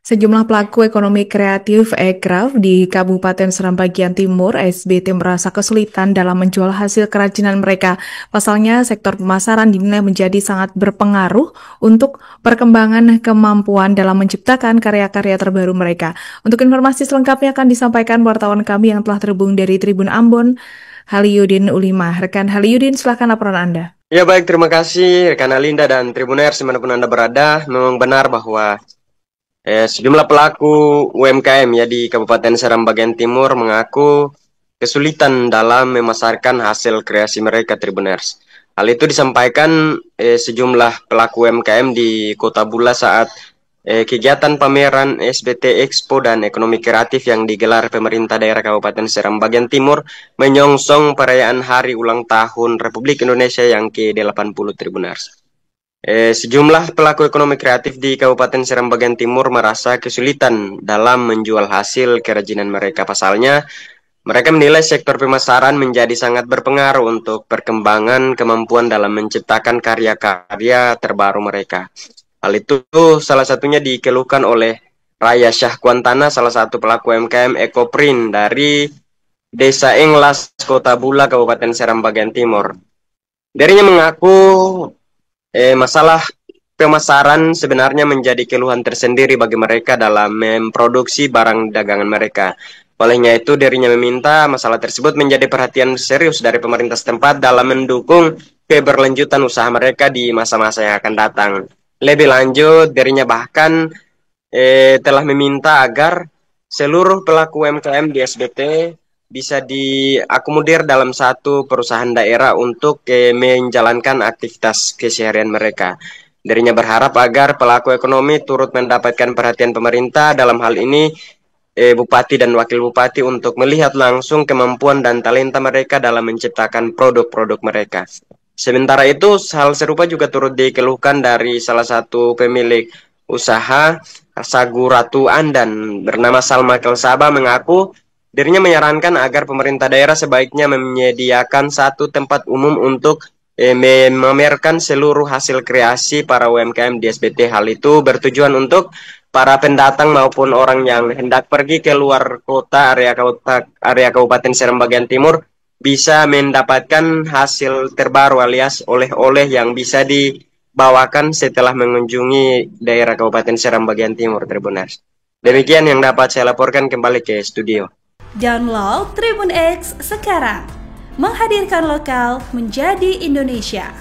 Sejumlah pelaku ekonomi kreatif ekraf di Kabupaten Seram bagian Timur (SBT) merasa kesulitan dalam menjual hasil kerajinan mereka. Pasalnya, sektor pemasaran dinilai menjadi sangat berpengaruh untuk perkembangan kemampuan dalam menciptakan karya-karya terbaru mereka. Untuk informasi selengkapnya akan disampaikan wartawan kami yang telah terhubung dari Tribun Ambon, Haliyudin Ulima. Rekan Haliyudin, silakan laporan Anda. Ya baik, terima kasih rekan Alinda dan Tribuners dimanapun Anda berada. Memang benar bahwa sejumlah pelaku UMKM ya di Kabupaten Seram bagian Timur mengaku kesulitan dalam memasarkan hasil kreasi mereka, Tribuners. Hal itu disampaikan sejumlah pelaku UMKM di Kota Bula saat kegiatan pameran SBT Expo dan Ekonomi Kreatif yang digelar pemerintah daerah Kabupaten Seram bagian Timur menyongsong perayaan Hari Ulang Tahun Republik Indonesia yang ke-80, Tribuners. Sejumlah pelaku ekonomi kreatif di Kabupaten Seram bagian Timur merasa kesulitan dalam menjual hasil kerajinan mereka. Pasalnya, mereka menilai sektor pemasaran menjadi sangat berpengaruh untuk perkembangan kemampuan dalam menciptakan karya-karya terbaru mereka. Hal itu salah satunya dikeluhkan oleh Raya Syahkuantana, salah satu pelaku UMKM Ekoprint dari Desa Englas, Kota Bula, Kabupaten Seram bagian Timur. Dirinya mengaku masalah pemasaran sebenarnya menjadi keluhan tersendiri bagi mereka dalam memproduksi barang dagangan mereka. Olehnya itu, dirinya meminta masalah tersebut menjadi perhatian serius dari pemerintah setempat dalam mendukung keberlanjutan usaha mereka di masa-masa yang akan datang. Lebih lanjut, dirinya bahkan telah meminta agar seluruh pelaku UMKM di SBT bisa diakomodir dalam satu perusahaan daerah untuk menjalankan aktivitas keseharian mereka. Dirinya berharap agar pelaku ekonomi turut mendapatkan perhatian pemerintah dalam hal ini Bupati dan Wakil Bupati untuk melihat langsung kemampuan dan talenta mereka dalam menciptakan produk-produk mereka. Sementara itu, hal serupa juga turut dikeluhkan dari salah satu pemilik usaha Sagu Ratu Andan bernama Salma Kelsaba mengaku dirinya menyarankan agar pemerintah daerah sebaiknya menyediakan satu tempat umum untuk memamerkan seluruh hasil kreasi para UMKM di SBT. Hal itu bertujuan untuk para pendatang maupun orang yang hendak pergi ke luar kota area Kabupaten Seram bagian Timur bisa mendapatkan hasil terbaru alias oleh-oleh yang bisa dibawakan setelah mengunjungi daerah Kabupaten Seram bagian Timur, Tribuners. Demikian yang dapat saya laporkan, kembali ke studio. Download Tribun X sekarang, menghadirkan lokal menjadi Indonesia.